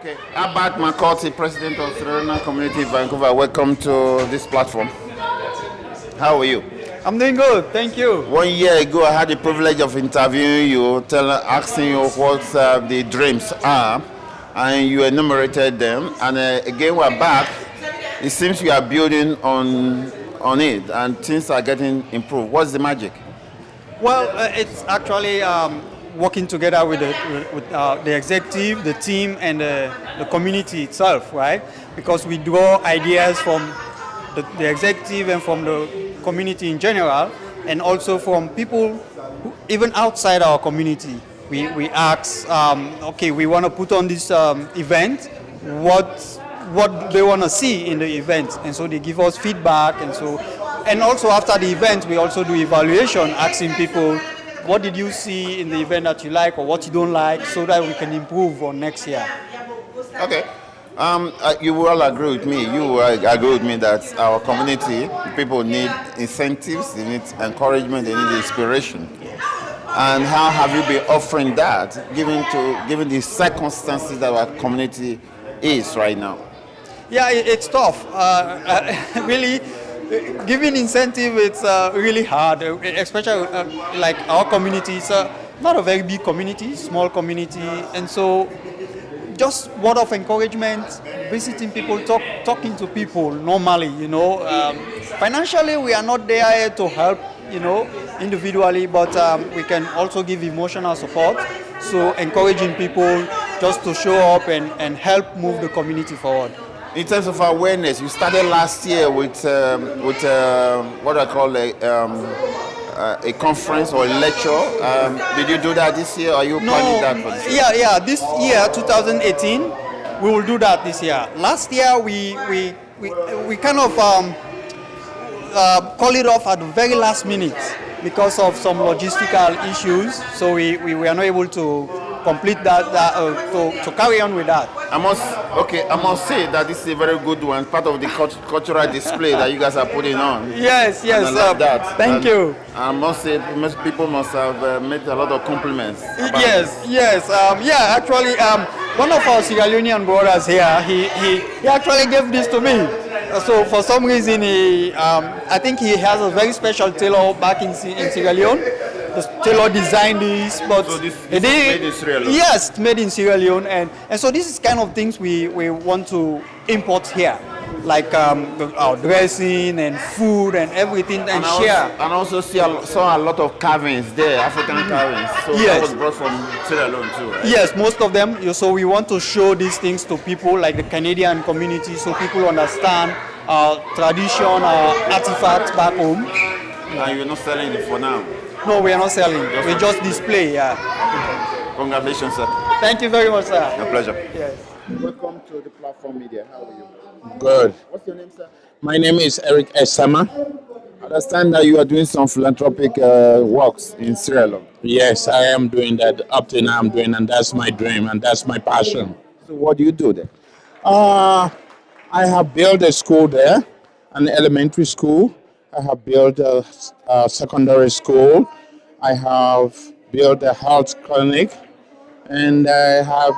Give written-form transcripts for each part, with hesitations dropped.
Okay, Albert McCarthy, President of Leonean Community, Vancouver. Welcome to this platform. How are you? I'm doing good, thank you. 1 year ago, I had the privilege of interviewing you, asking you what the dreams are, and you enumerated them. And again, we're back. It seems you are building on it, and things are getting improved. What's the magic? Well, it's actually working together with the executive, the team, and the community itself, right? Because we draw ideas from the executive and from the community in general, and also from people who, even outside our community. We ask, okay, we want to put on this event, what they want to see in the event, and so they give us feedback, and also after the event we also do evaluation, asking people what did you see in the event that you like or what you don't like, so that we can improve on next year. Okay. You will agree with me. You will agree with me that our community people need incentives, they need encouragement, they need inspiration. And how have you been offering that, given the circumstances that our community is right now? Yeah, it's tough. Really, giving incentive, it's really hard, especially like our community. It's not a very big community, small community, and so just word of encouragement, visiting people, talking to people normally, financially, we are not there to help, individually, but we can also give emotional support. So encouraging people just to show up and help move the community forward. In terms of awareness, you started last year with what I call a conference or a lecture. Did you do that this year, or are you planning that for this year? Yeah. This year, 2018, we will do that this year. Last year, we kind of call it off at the very last minute because of some logistical issues. So we were not able to complete that, to carry on with that. I must say that this is a very good one, part of the cultural display that you guys are putting on. Yes. And I love that. Thank you. I must say, most people must have made a lot of compliments. Yes. Actually, one of our Sierra Leonean brothers here, he actually gave this to me. So for some reason, I think he has a very special tailor back in Sierra Leone. The tailor designed this, but so this is made in Sierra Leone. Yes, made in Sierra Leone, and so this is kind of things we want to import here, like our dressing and food and everything, and share. And also saw a lot of carvings there, African carvings. So Yes. that was brought from Sierra Leone too, right? Yes, most of them. So we want to show these things to people, like the Canadian community, so people understand our tradition, our artifacts back home. And you're not selling it for now? No, we are not selling. We just display. Yeah. Congratulations, sir. Thank you very much, sir. A pleasure. Yes. Welcome to the platform media. How are you? Good. What's your name, sir? My name is Eric Esama. I understand that you are doing some philanthropic works in Sierra Leone. Yes, I am doing that. Up to now I'm doing, and that's my dream, and that's my passion. So what do you do there? I have built a school there, an elementary school. I have built a secondary school. I have built a health clinic, and I have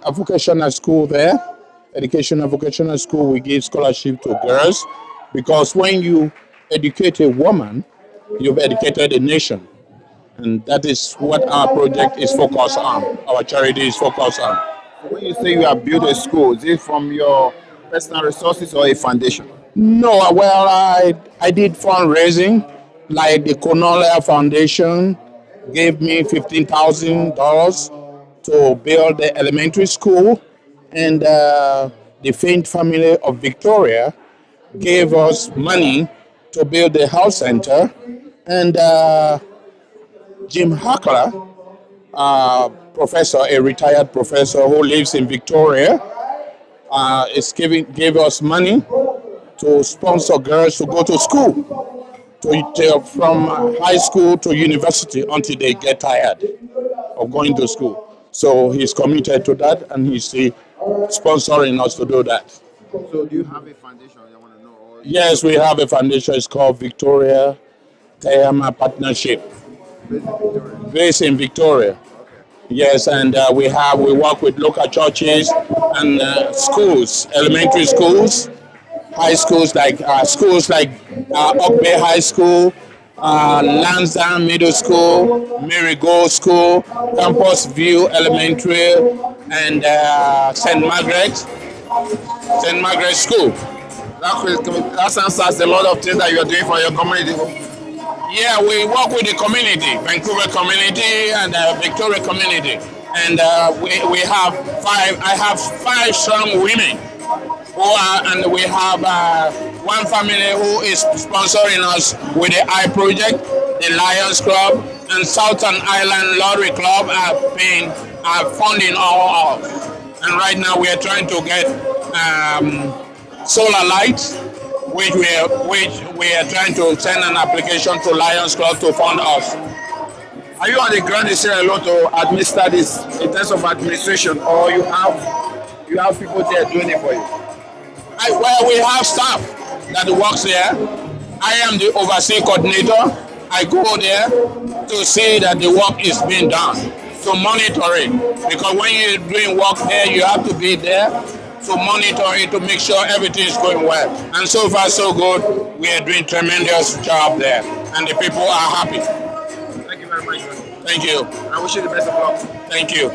a vocational school there. Educational vocational school. We give scholarship to girls, because when you educate a woman, you've educated a nation. And that is what our project is focused on. Our charity is focused on. When you say you have built a school, is it from your personal resources or a foundation? No, well, I did fundraising, like the Konola Foundation gave me $15,000 to build the elementary school, and the Faint family of Victoria gave us money to build the health center, and Jim Hackler, a retired professor who lives in Victoria, gave us money to sponsor girls to go to school, from high school to university, until they get tired of going to school. So he's committed to that, and he's sponsoring us to do that. So do you have a foundation? I want to know. Yes, we have a foundation. It's called Victoria Tayama Partnership, based in Victoria. Yes, and we work with local churches and schools, elementary schools, high schools like Oakbay High School, Lansdowne Middle School, Marigold School, Campus View Elementary, and St. Margaret School. That sounds as a lot of things that you are doing for your community. Yeah, we work with the community, Vancouver community and Victoria community, and we have five. I have five strong women and we have one family who is sponsoring us with the I Project, the Lions Club, and Southern Island Lottery Club are funding all of. And right now we are trying to get solar lights, which we are trying to send an application to Lions Club to fund us. Are you on the ground in Sierra Leone to administer this in terms of administration, or you have people there doing it for you? Well, we have staff that works there. I am the overseeing coordinator. I go there to see that the work is being done, to monitor it. Because when you're doing work there, you have to be there to monitor it, to make sure everything is going well. And so far, so good. We are doing tremendous job there, and the people are happy. Thank you very much, sir. Thank you. I wish you the best of luck. Thank you.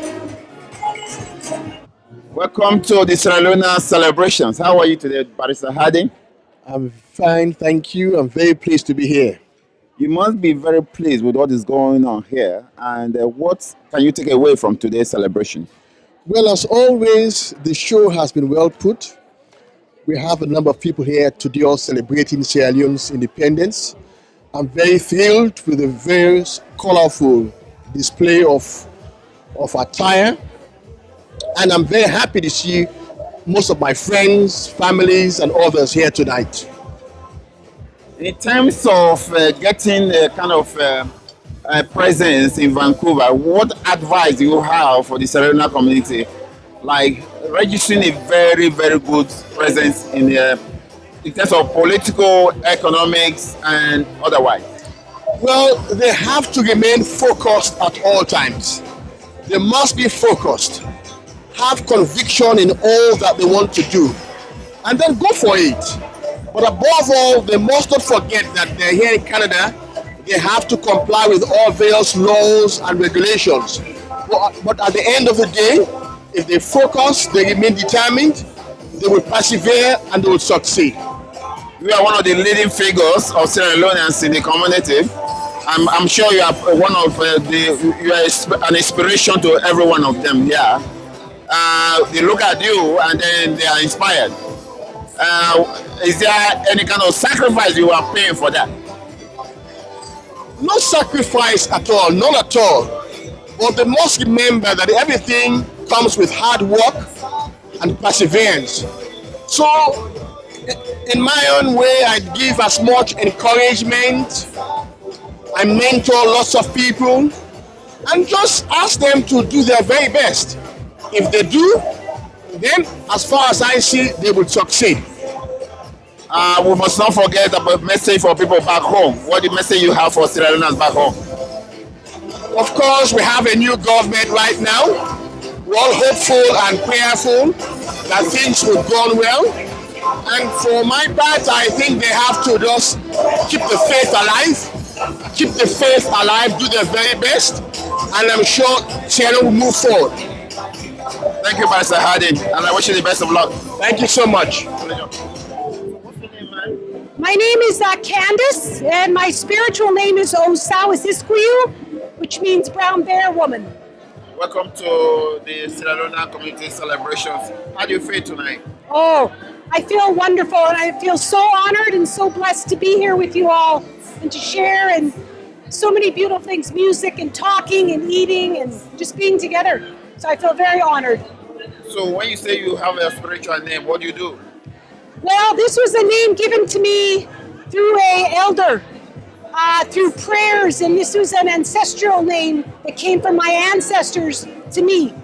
Welcome to the Sierra Leone celebrations. How are you today, Barrister Harding? I'm fine, thank you. I'm very pleased to be here. You must be very pleased with what is going on here. And what can you take away from today's celebration? Well, as always, the show has been well put. We have a number of people here today all celebrating Sierra Leone's independence. I'm very thrilled with the very colorful display of attire. And I'm very happy to see most of my friends, families, and others here tonight. In terms of getting a kind of presence in Vancouver, what advice do you have for the Sierra Leone community? Like registering a very, very good presence in terms of political, economics, and otherwise? Well, they have to remain focused at all times. They must be focused, have conviction in all that they want to do, and then go for it. But above all, they must not forget that they're here in Canada. They have to comply with all various laws and regulations. But at the end of the day, if they focus, they remain determined, they will persevere and they will succeed. You are one of the leading figures of Sierra Leoneans in the community. I'm sure you are one of you are an inspiration to every one of them here. They look at you and then they are inspired. Is there any kind of sacrifice you are paying for that? No sacrifice at all, none at all. But they must remember that everything comes with hard work and perseverance. So, in my own way, I give as much encouragement. I mentor lots of people and just ask them to do their very best. If they do, then as far as I see, they will succeed. We must not forget about message for people back home. What the message you have for Sierra Leoneans back home? Of course, we have a new government right now. We're all hopeful and prayerful that things will go on well. And for my part, I think they have to just keep the faith alive, do their very best, and I'm sure Sierra will move forward. Thank you, Barrister Harding, and I wish you the best of luck. Thank you so much. My name is Candace, and my spiritual name is Osawasisquiu, which means brown bear woman. Welcome to the Sierra Leone community celebrations. How do you feel tonight? Oh, I feel wonderful, and I feel so honored and so blessed to be here with you all and to share and so many beautiful things, music and talking and eating and just being together. So I feel very honored. So when you say you have a spiritual name, what do you do? Well, this was a name given to me through an elder, through prayers, and this was an ancestral name that came from my ancestors to me.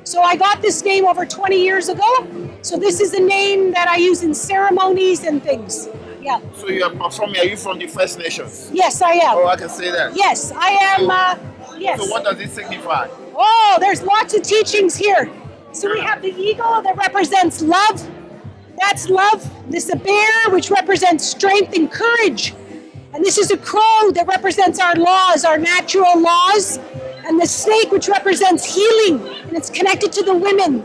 So I got this name over 20 years ago. So this is a name that I use in ceremonies and things. Yeah. So you are from, are you from the First Nations? Yes, I am. Oh, I can say that. Yes, I am. Yes. Yes. So what does it signify? Oh, there's lots of teachings here. So we have the eagle that represents love. That's love. This is a bear, which represents strength and courage. And this is a crow that represents our laws, our natural laws. And the snake, which represents healing, and it's connected to the women.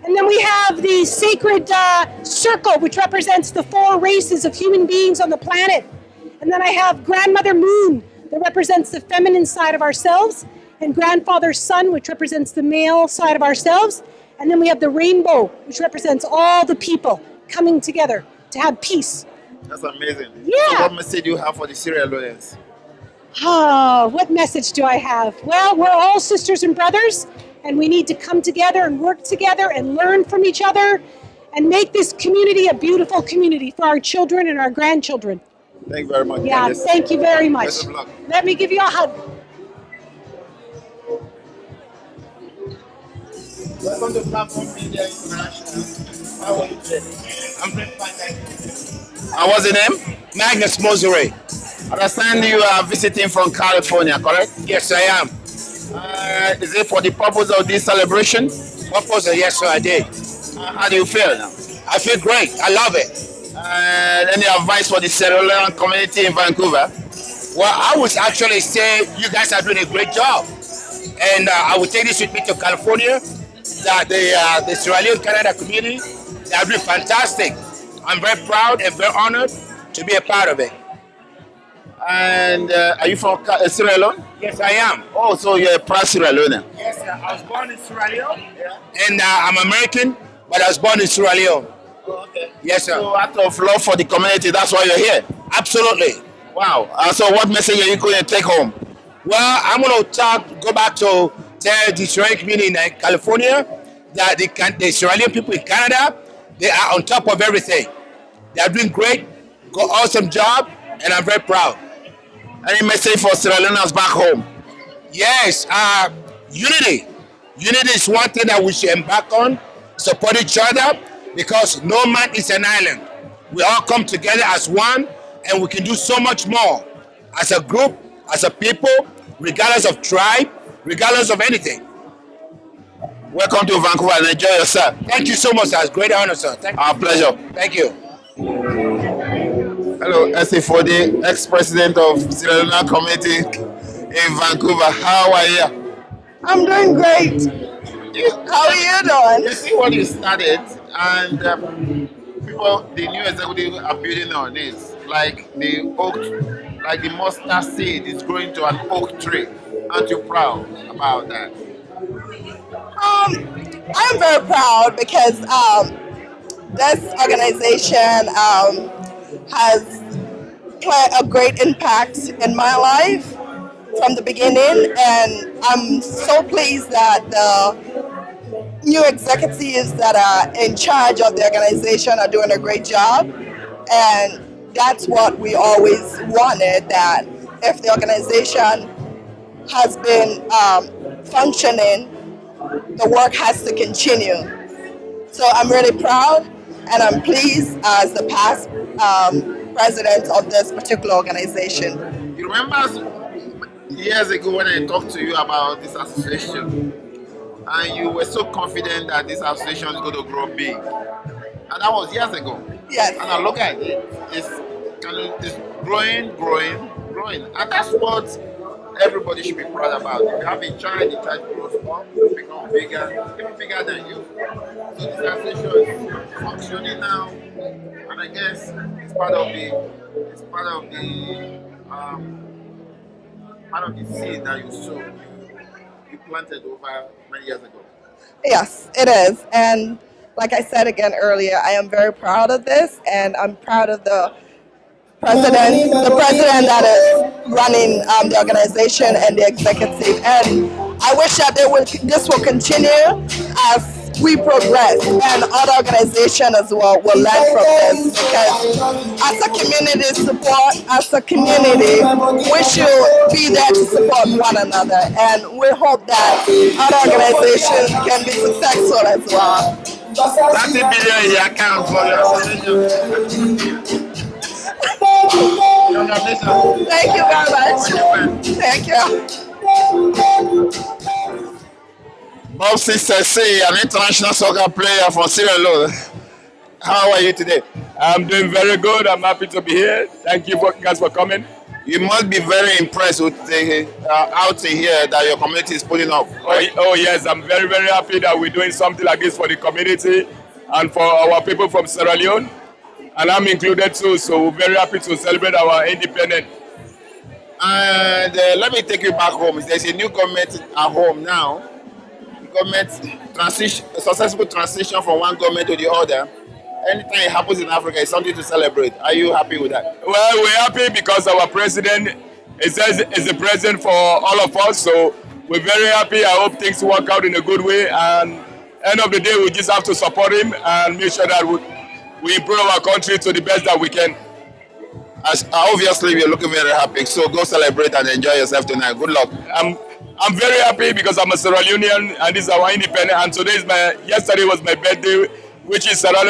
And then we have the sacred circle, which represents the 4 races of human beings on the planet. And then I have Grandmother Moon, that represents the feminine side of ourselves, and Grandfather Sun, which represents the male side of ourselves. And then we have the rainbow, which represents all the people coming together to have peace. That's amazing. Yeah. So what message do you have for the Sierra Leoneans? Oh, what message do I have? Well, we're all sisters and brothers, and we need to come together and work together and learn from each other and make this community a beautiful community for our children and our grandchildren. Thank you very much. Yeah, Candace. thank you very much. Best of luck. Let me give you a hug. Welcome to Platform Media International. How are you today? I'm very fine, thank you. And what's the name? Magnus Mosere. I understand you are visiting from California, correct? Yes, I am. Is it for the purpose of this celebration? Purpose? Yes, sir, I did. How do you feel now? I feel great. I love it. Any advice for the Sierra Leone community in Vancouver? Well, I would actually say you guys are doing a great job. And I would take this with me to California, that the Sierra Leone Canada community, they are doing fantastic. I'm very proud and very honored to be a part of it. And are you from Sierra Leone? Yes, I am. Oh, so you're a proud Sierra Leonean. Yes, sir. I was born in Sierra Leone. And I'm American, but I was born in Sierra Leone. Oh, okay. Yes, sir. So out of love for the community, that's why you're here. Absolutely. Wow. So what message are you going to take home? Well, I'm going to go back to tell the Sierra Leone community in California that the Sierra Leone people in Canada, they are on top of everything. They are doing great, awesome job, and I'm very proud. Any message for Sierra Leoneans back home? Yes, unity. Unity is one thing that we should embark on, support each other, because no man is an island. We all come together as one, and we can do so much more as a group, as a people, regardless of tribe, regardless of anything. Welcome to Vancouver and enjoy yourself. Thank you so much, sir. It's a great honor, sir. Our pleasure. Thank you. Hello, Esifode, ex-president of Sierra Leone community in Vancouver. How are you? I'm doing great. How are you doing? You see what you started, and people, the new executive are building on it. Like the oak, like the mustard seed is growing to an oak tree. Aren't you proud about that? I'm very proud because this organization has played a great impact in my life from the beginning, and I'm so pleased that the new executives that are in charge of the organization are doing a great job. And that's what we always wanted, that if the organization has been functioning, the work has to continue. So I'm really proud, and I'm pleased as the past president of this particular organization. You remember years ago when I talked to you about this association, and you were so confident that this association is going to grow big. And that was years ago. Yes. And I look at it, it's growing. And that's what everybody should be proud about. If you have a child, the child grows up, become bigger, even bigger than you. So this association is functioning now, and I guess it's part of the seed that you sowed, you planted over many years ago. Yes, it is. And like I said again earlier, I am very proud of this, and I'm proud of the president that is running the organization and the executive. And I wish that this will continue as we progress, and other organizations as well will learn from this, because as a community support, as a community, we should be there to support one another, and we hope that other organizations can be successful as well. 30 billion in your account for your association. Thank you very much. Thank you. Bob Sister say, an international soccer player from Sierra Leone. How are you today? I'm doing very good. I'm happy to be here. Thank you guys for coming. You must be very impressed with the outing here that your community is putting up. Oh yes, I'm very, very happy that we're doing something like this for the community and for our people from Sierra Leone. And I'm included too, so we're very happy to celebrate our independence. And let me take you back home. There's a new government at home now. Government successful transition from one government to the other. Anytime it happens in Africa, it's something to celebrate. Are you happy with that? Well, we're happy because our president is the president for all of us. So we're very happy. I hope things work out in a good way. And end of the day, we just have to support him and make sure that we improve our country to the best that we can. Obviously, we're looking very happy. So go celebrate and enjoy yourself tonight. Good luck. I'm very happy because I'm a Sierra Leonean and this is our independence. And yesterday was my birthday, which is Sierra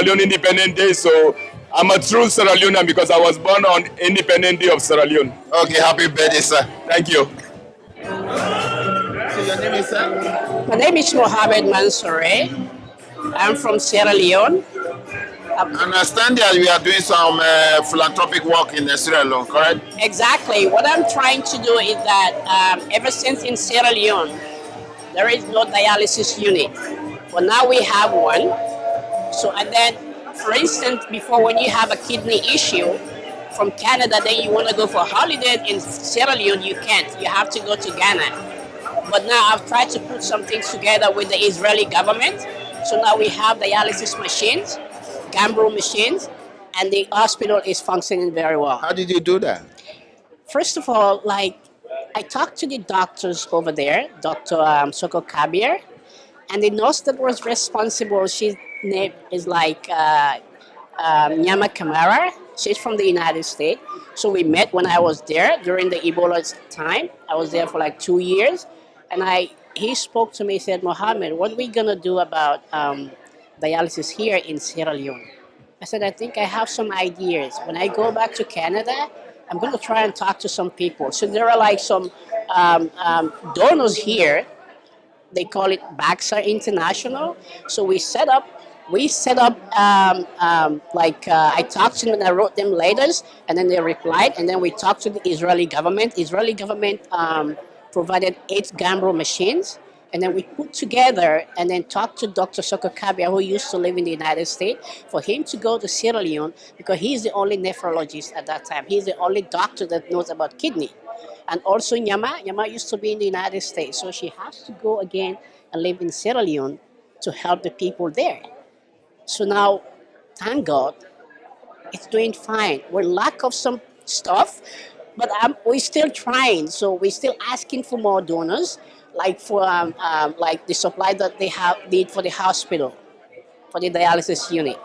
Leone Independent Day. So I'm a true Sierra Leonean because I was born on Independent Day of Sierra Leone. Okay, happy birthday, sir. Thank you. So your name is, sir? My name is Mohamed Mansoure. I'm from Sierra Leone. I understand that you are doing some philanthropic work in Sierra Leone, correct? Exactly. What I'm trying to do is that ever since in Sierra Leone, there is no dialysis unit. But now we have one. So, and then, for instance, before when you have a kidney issue from Canada, then you want to go for holiday in Sierra Leone, you can't. You have to go to Ghana. But now I've tried to put some things together with the Israeli government. So now we have dialysis machines, Gambro machines, and the hospital is functioning very well. How did you do that? First of all, I talked to the doctors over there, Dr. Soko Kabir, and the nurse that was responsible, she's name is Nyama Kamara. She's from the United States. So we met when I was there during the Ebola time. I was there for 2 years. And he spoke to me, said, Mohammed, what are we going to do about dialysis here in Sierra Leone? I said, I think I have some ideas. When I go back to Canada, I'm going to try and talk to some people. So there are some donors here. They call it Baxa International. So we set up, I talked to them and I wrote them letters and then they replied. And then we talked to the Israeli government. Israeli government provided 8 Gambro machines. And then we put together and then talked to Dr. Soko Kabia, who used to live in the United States, for him to go to Sierra Leone because he's the only nephrologist at that time. He's the only doctor that knows about kidney. And also Nyama used to be in the United States. So she has to go again and live in Sierra Leone to help the people there. So now, thank God, it's doing fine. We're lack of some stuff, but we're still trying. So we're still asking for more donors, for the supply that they need for the hospital, for the dialysis unit.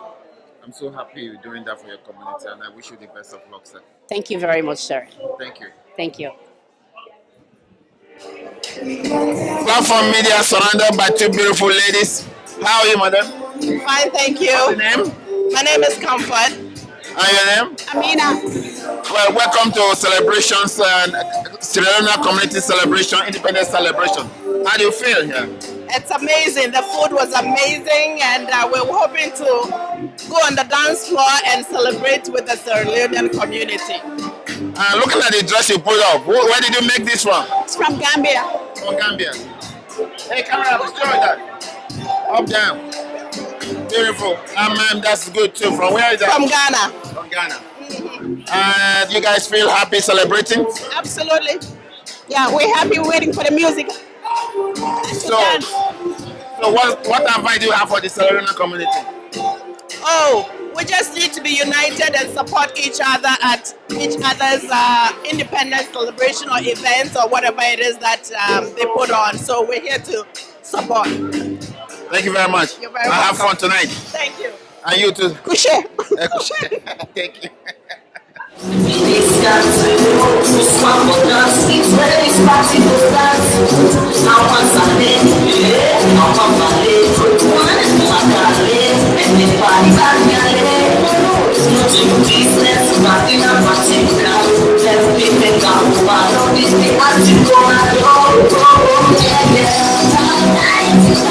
I'm so happy you're doing that for your community, and I wish you the best of luck, sir. Thank you very much, sir. Thank you. Thank you. Platform media surrounded by 2 beautiful ladies. How are you, madam? Fine, thank you. What's your name? My name is Comfort. And your name? Amina. Well, welcome to celebrations and Sierra Leone community celebration, independence celebration. How do you feel here? It's amazing. The food was amazing, and we're hoping to go on the dance floor and celebrate with the Sierra Leonean community. Looking at the dress you put up, where did you make this from? It's from Gambia. From Gambia. Hey, camera, let's show that. Up, down. Beautiful. That's good too. From where is that? From Ghana. From Ghana. And you guys feel happy celebrating? Absolutely. Yeah, we're happy waiting for the music. So what advice do you have for the Sierra Leone community? Oh, we just need to be united and support each other at each other's independence celebration or events or whatever it is that they put on. So we're here to support. Thank you very much. You're very welcome. Have fun tonight. Thank you. And you too. Couche. Thank you. Party.